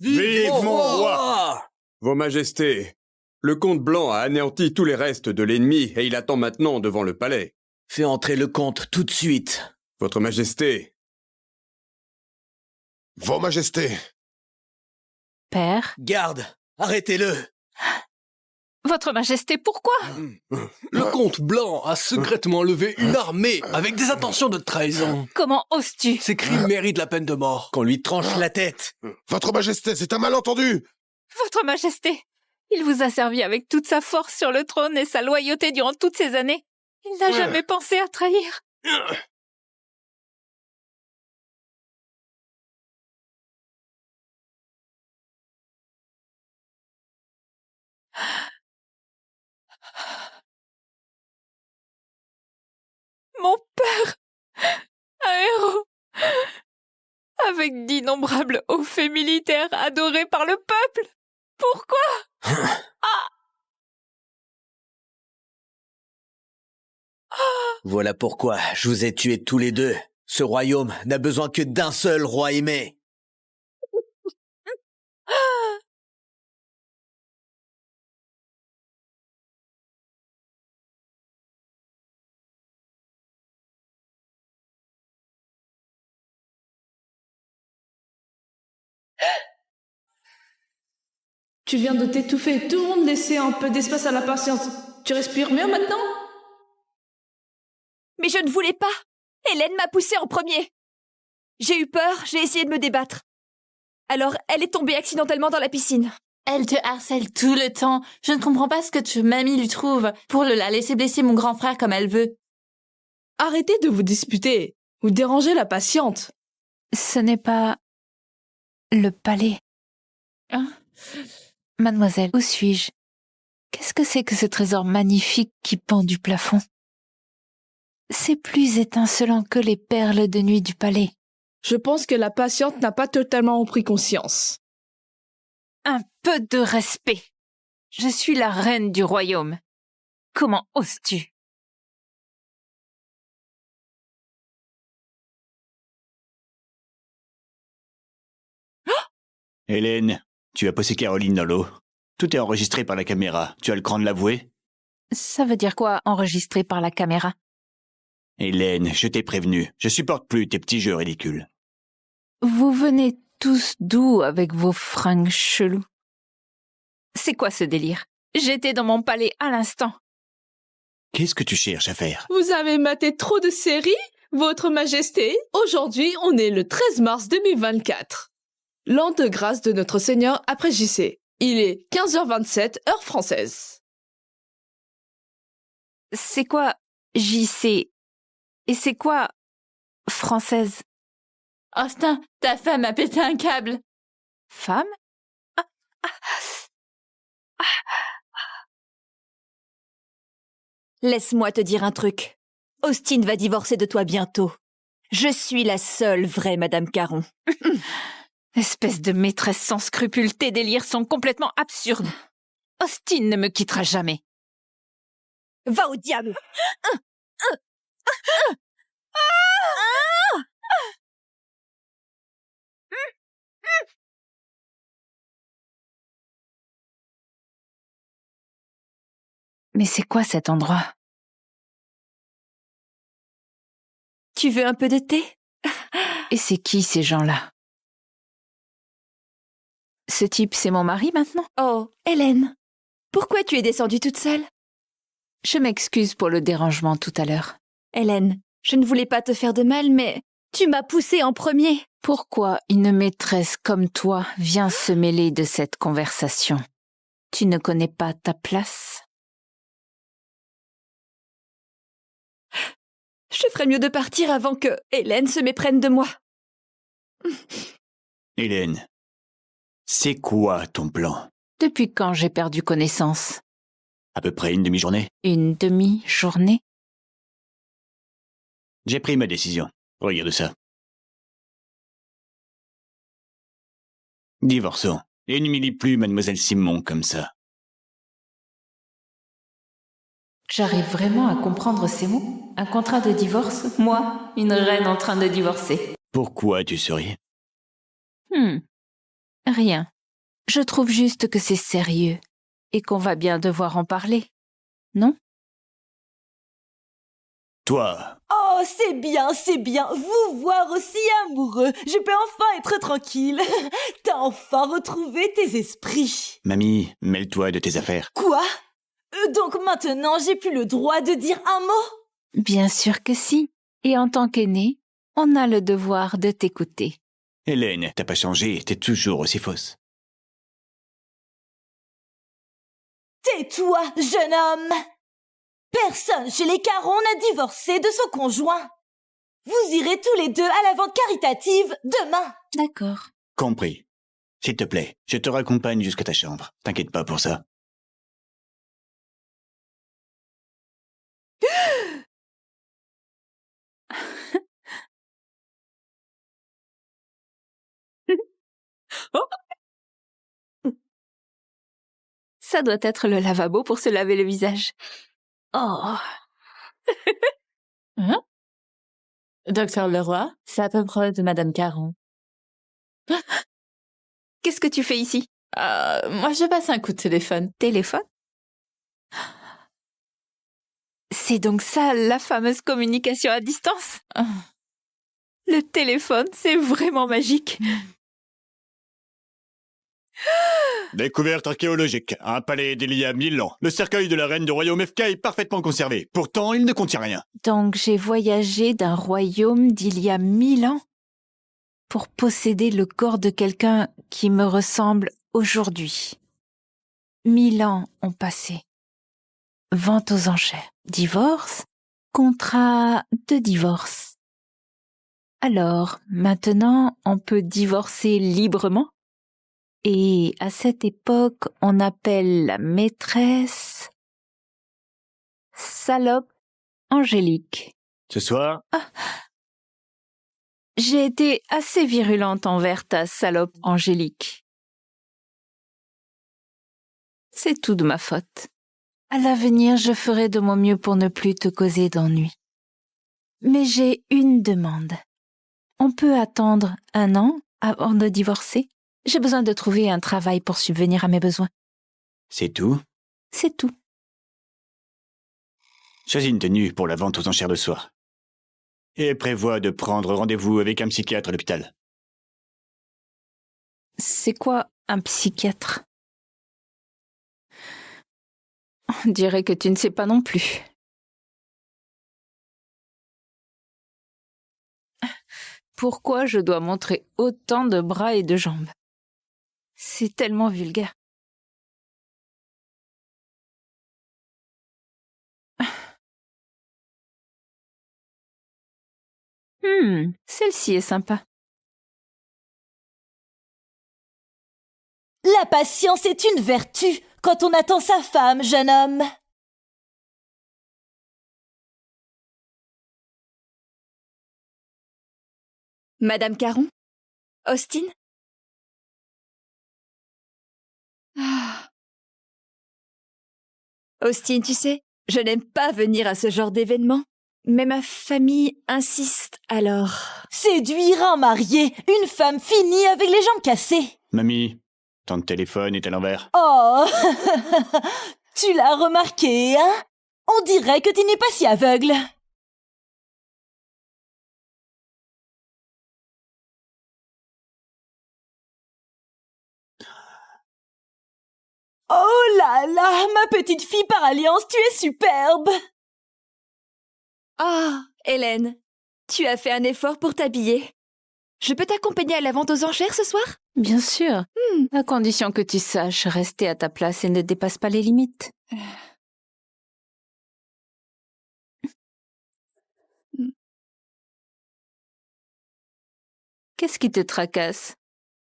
Vive mon roi! Vos Majestés, le comte blanc a anéanti tous les restes de l'ennemi et il attend maintenant devant le palais. Fais entrer le comte tout de suite. Votre Majesté. Vos Majestés. Père. Garde, arrêtez-le. Votre Majesté, pourquoi? Le comte blanc a secrètement levé une armée avec des intentions de trahison. Comment oses-tu? Ces crimes méritent la peine de mort. Qu'on lui tranche la tête. Votre Majesté, c'est un malentendu. Votre Majesté, il vous a servi avec toute sa force sur le trône et sa loyauté durant toutes ces années. Il n'a jamais pensé à trahir. Mon père, un héros, avec d'innombrables hauts faits militaires adorés par le peuple. Pourquoi? Voilà pourquoi je vous ai tués tous les deux. Ce royaume n'a besoin que d'un seul roi aimé. Tu viens de t'étouffer. Tout le monde laissait un peu d'espace à la patience. Tu respires mieux maintenant? Mais je ne voulais pas. Hélène m'a poussée en premier. J'ai eu peur, j'ai essayé de me débattre. Alors, elle est tombée accidentellement dans la piscine. Elle te harcèle tout le temps. Je ne comprends pas ce que mamie lui trouve pour la laisser blesser mon grand frère comme elle veut. Arrêtez de vous disputer. Vous dérangez la patiente. Ce n'est pas le palais. Hein? Mademoiselle, où suis-je? Qu'est-ce que c'est que ce trésor magnifique qui pend du plafond? C'est plus étincelant que les perles de nuit du palais. Je pense que la patiente n'a pas totalement pris conscience. Un peu de respect. Je suis la reine du royaume. Comment oses-tu? Hélène, tu as poussé Caroline dans l'eau. Tout est enregistré par la caméra. Tu as le cran de l'avouer? Ça veut dire quoi, enregistré par la caméra? Hélène, je t'ai prévenu. Je supporte plus tes petits jeux ridicules. Vous venez tous d'où avec vos fringues cheloues? C'est quoi ce délire? J'étais dans mon palais à l'instant. Qu'est-ce que tu cherches à faire? Vous avez maté trop de séries, Votre Majesté? Aujourd'hui, on est le 13 mars 2024. L'an de grâce de notre Seigneur après JC. Il est 15h27, heure française. C'est quoi JC? Et c'est quoi française? Austin, ta femme a pété un câble. Femme? Laisse-moi te dire un truc. Austin va divorcer de toi bientôt. Je suis la seule vraie Madame Caron. Espèce de maîtresse sans scrupules, tes délires sont complètement absurdes. Austin ne me quittera jamais. Va au diable! Mais c'est quoi cet endroit? Tu veux un peu de thé? Et c'est qui ces gens-là? Ce type, c'est mon mari maintenant? Oh, Hélène, pourquoi tu es descendue toute seule? Je m'excuse pour le dérangement tout à l'heure. Hélène, je ne voulais pas te faire de mal, mais tu m'as poussée en premier. Pourquoi une maîtresse comme toi vient se mêler de cette conversation? Tu ne connais pas ta place? Je ferais mieux de partir avant que Hélène se méprenne de moi. Hélène, c'est quoi ton plan? Depuis quand j'ai perdu connaissance? À peu près une demi-journée? Une demi-journée? J'ai pris ma décision. Regarde ça. Divorçons. Et n'humilie plus Mademoiselle Simon comme ça. J'arrive vraiment à comprendre ces mots? Un contrat de divorce? Moi, une reine en train de divorcer. Pourquoi tu souris? Rien. Je trouve juste que c'est sérieux et qu'on va bien devoir en parler. Non? Toi, Oh, c'est bien, vous voir aussi amoureux. Je peux enfin être tranquille. T'as enfin retrouvé tes esprits. mamie, mêle-toi de tes affaires. Quoi? Donc maintenant, j'ai plus le droit de dire un mot? Bien sûr que si. Et en tant qu'aîné, on a le devoir de t'écouter. Hélène, t'as pas changé, t'es toujours aussi fausse. Tais-toi, jeune homme. Personne chez les Caron n'a divorcé de son conjoint. Vous irez tous les deux à la vente caritative demain. D'accord. Compris. S'il te plaît, je te raccompagne jusqu'à ta chambre. T'inquiète pas pour ça. Ça doit être le lavabo pour se laver le visage. Oh. Hein? Docteur Leroy, c'est à peu près de Madame Caron. Qu'est-ce que tu fais ici? Moi, je passe un coup de téléphone. Téléphone? C'est donc ça, la fameuse communication à distance? Le téléphone, c'est vraiment magique. Découverte archéologique. Un palais d'il y a 1000 ans. Le cercueil de la reine du royaume FK est parfaitement conservé. Pourtant, il ne contient rien. Donc j'ai voyagé d'un royaume d'il y a 1000 ans pour posséder le corps de quelqu'un qui me ressemble aujourd'hui. 1000 ans ont passé. Vente aux enchères. Divorce. Contrat de divorce. Alors, maintenant, on peut divorcer librement? Et à cette époque, on appelle la maîtresse salope Angélique. Ce soir, J'ai été assez virulente envers ta salope Angélique. C'est tout de ma faute. À l'avenir, je ferai de mon mieux pour ne plus te causer d'ennui. Mais j'ai une demande. On peut attendre 1 an avant de divorcer? J'ai besoin de trouver un travail pour subvenir à mes besoins. c'est tout. C'est tout. Choisis une tenue pour la vente aux enchères de ce soir. Et prévois de prendre rendez-vous avec un psychiatre à l'hôpital. C'est quoi un psychiatre? On dirait que tu ne sais pas non plus. Pourquoi je dois montrer autant de bras et de jambes? C'est tellement vulgaire. Celle-ci est sympa. La patience est une vertu quand on attend sa femme, jeune homme. Madame Caron? Austin? Austin, tu sais, je n'aime pas venir à ce genre d'événement, mais ma famille insiste alors. Séduire un marié, une femme finie avec les jambes cassées. Mamie, ton téléphone est à l'envers. Oh, tu l'as remarqué, hein? On dirait que tu n'es pas si aveugle. Oh là là, ma petite fille par alliance, tu es superbe. Ah, Hélène, tu as fait un effort pour t'habiller. Je peux t'accompagner à la vente aux enchères ce soir? Bien sûr, à condition que tu saches rester à ta place et ne dépasse pas les limites. Qu'est-ce qui te tracasse?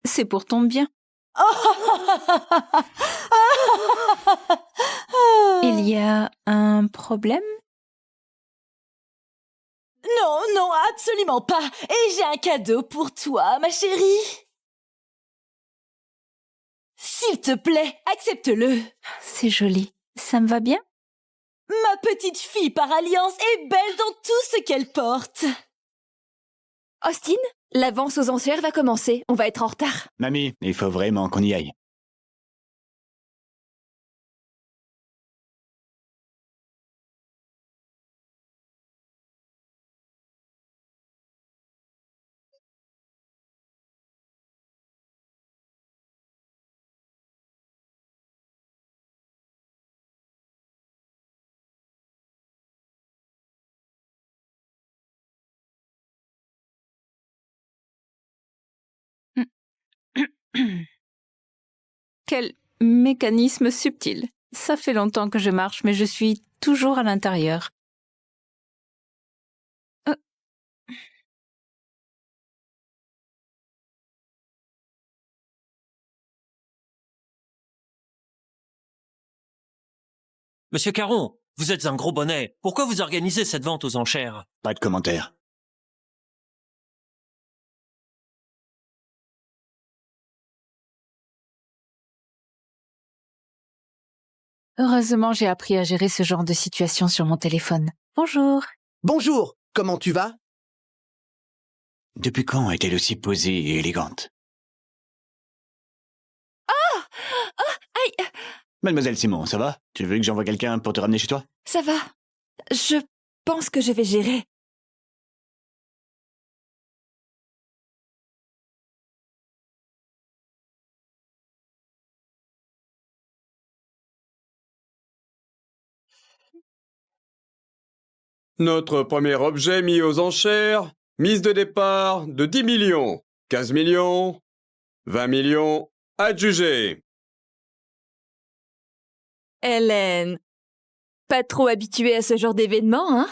C'est pour ton bien. Il y a un problème? Non, non, absolument pas. Et j'ai un cadeau pour toi, ma chérie. S'il te plaît, accepte-le. C'est joli. Ça me va bien? Ma petite fille par alliance est belle dans tout ce qu'elle porte. Austin, La vente aux enchères va commencer. On va être en retard. Mamie, il faut vraiment qu'on y aille. Quel mécanisme subtil. Ça fait longtemps que je marche, mais je suis toujours à l'intérieur. Monsieur Caron, vous êtes un gros bonnet. Pourquoi vous organisez cette vente aux enchères? Pas de commentaire. Heureusement, j'ai appris à gérer ce genre de situation sur mon téléphone. Bonjour. Bonjour, comment tu vas? Depuis quand est-elle aussi posée et élégante? Aïe! Mademoiselle Simon, ça va? Tu veux que j'envoie quelqu'un pour te ramener chez toi? Ça va. Je pense que je vais gérer. Notre premier objet mis aux enchères, mise de départ de 10 millions, 15 millions, 20 millions, adjugé. Hélène, pas trop habituée à ce genre d'événement, hein?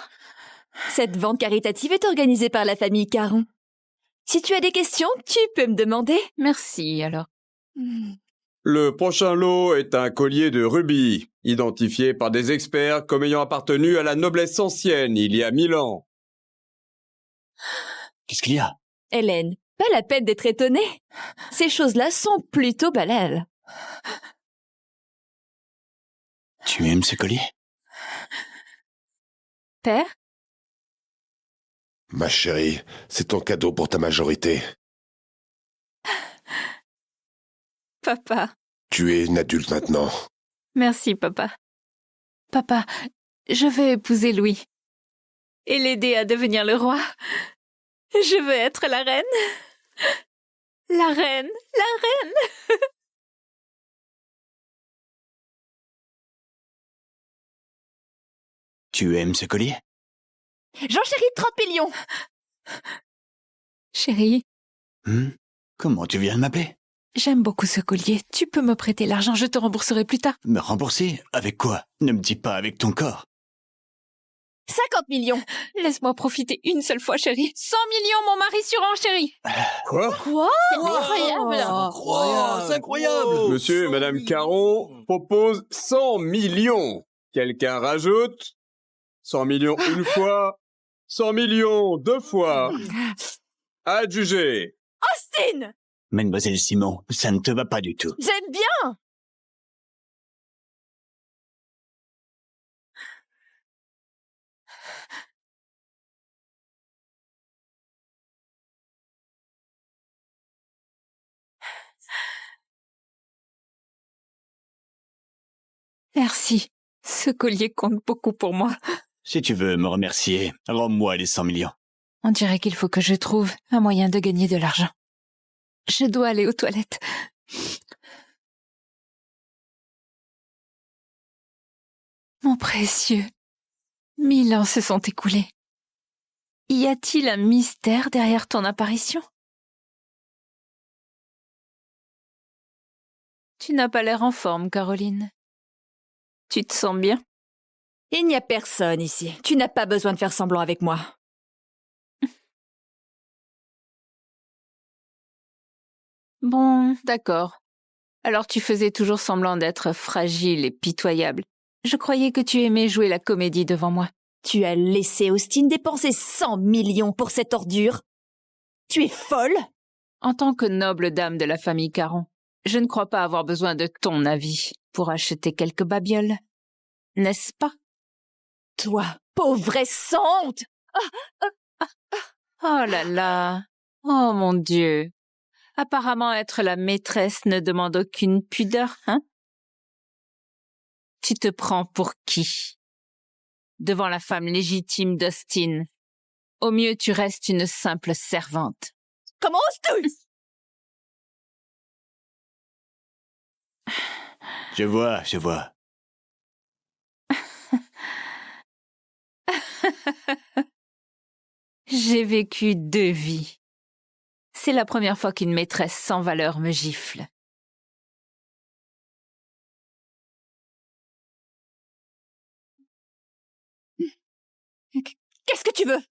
Cette vente caritative est organisée par la famille Caron. Si tu as des questions, tu peux me demander. Merci, alors. Le prochain lot est un collier de rubis, identifié par des experts comme ayant appartenu à la noblesse ancienne il y a 1000 ans. Qu'est-ce qu'il y a? Hélène, pas la peine d'être étonnée. Ces choses-là sont plutôt banales. Tu aimes ce collier? Père? Ma chérie, c'est ton cadeau pour ta majorité. Papa. Tu es une adulte maintenant. Merci, papa. Papa, je vais épouser Louis. Et l'aider à devenir le roi. Je veux être la reine. La reine, la reine. Tu aimes ce collier? J'en chéris 30 millions. Chérie, Comment tu viens de m'appeler? j'aime beaucoup ce collier. Tu peux me prêter l'argent, je te rembourserai plus tard. Me rembourser? Avec quoi? Ne me dis pas avec ton corps. 50 millions. Laisse-moi profiter une seule fois, chérie. 100 millions, mon mari surenchérit. Quoi? Quoi? C'est incroyable. Oh, c'est incroyable! Monsieur et Madame Caron proposent 100 millions. Quelqu'un rajoute 100 millions une fois, 100 millions deux fois. Adjugé. Austin! Mademoiselle Simon, ça ne te va pas du tout. J'aime bien. Merci. Ce collier compte beaucoup pour moi. Si tu veux me remercier, rends-moi les 100 millions. On dirait qu'il faut que je trouve un moyen de gagner de l'argent. Je dois aller aux toilettes. Mon précieux, 1000 ans se sont écoulés. Y a-t-il un mystère derrière ton apparition? Tu n'as pas l'air en forme, Caroline. Tu te sens bien? Il n'y a personne ici. Tu n'as pas besoin de faire semblant avec moi. Bon, d'accord. Alors tu faisais toujours semblant d'être fragile et pitoyable. Je croyais que tu aimais jouer la comédie devant moi. Tu as laissé Austin dépenser 100 millions pour cette ordure? Tu es folle? En tant que noble dame de la famille Caron, je ne crois pas avoir besoin de ton avis pour acheter quelques babioles. N'est-ce pas? Toi, pauvre sans honte! Oh là là! Oh mon Dieu. Apparemment, être la maîtresse ne demande aucune pudeur, hein? Tu te prends pour qui? Devant la femme légitime d'Austin. Au mieux, tu restes une simple servante. Comment oses-tu? Je vois. J'ai vécu 2 vies. C'est la première fois qu'une maîtresse sans valeur me gifle. Qu'est-ce que tu veux?